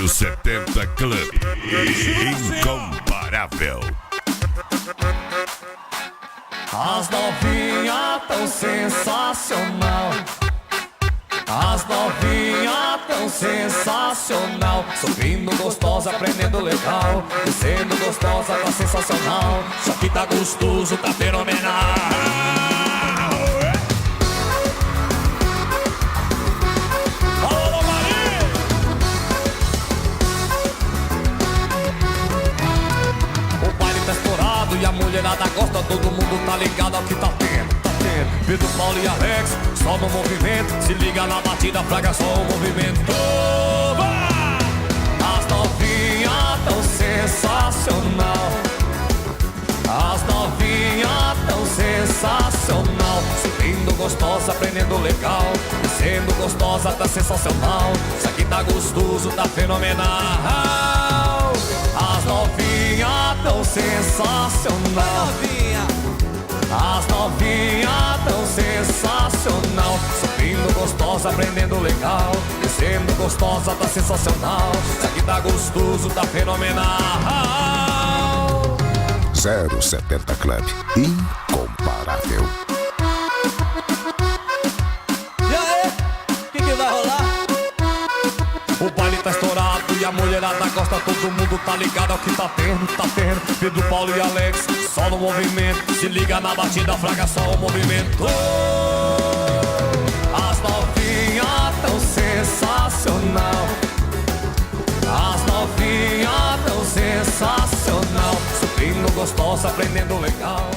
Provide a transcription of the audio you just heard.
070 Club. Incomparável. As novinhas tão sensacional. As novinhas tão sensacional. Subindo gostosa, aprendendo legal. Descendo gostosa, tá sensacional. Isso aqui tá gostoso, tá fenomenal. Alô, Maria! O baile tá estourado e a mulherada gosta. Todo mundo tá ligado ao que tá tendo. Pedro, Paulo e Alex, só no movimento. Se liga na batida, fraga só o movimento. Oba! As novinhas tão sensacional. As novinhas tão sensacional. Subindo gostosa, aprendendo legal. Descendo gostosa, tá sensacional. Isso aqui tá gostoso, tá fenomenal. As novinhas tão sensacional. As novinhas tão sensacional. Subindo gostosa, aprendendo legal. Descendo gostosa, tá sensacional. Isso aqui tá gostoso, tá fenomenal. 070 Club. Incomparável. E aí, que vai rolar? O baile tá estourado e a mulherada gosta. Todo mundo tá ligado ao que tá tendo, tá tendo. Pedro, Paulo e Alex, só no movimento. Se liga na batida, fraga só o movimento. As novinhas tão sensacional. As novinhas tão sensacional. Subindo gostosa, aprendendo legal.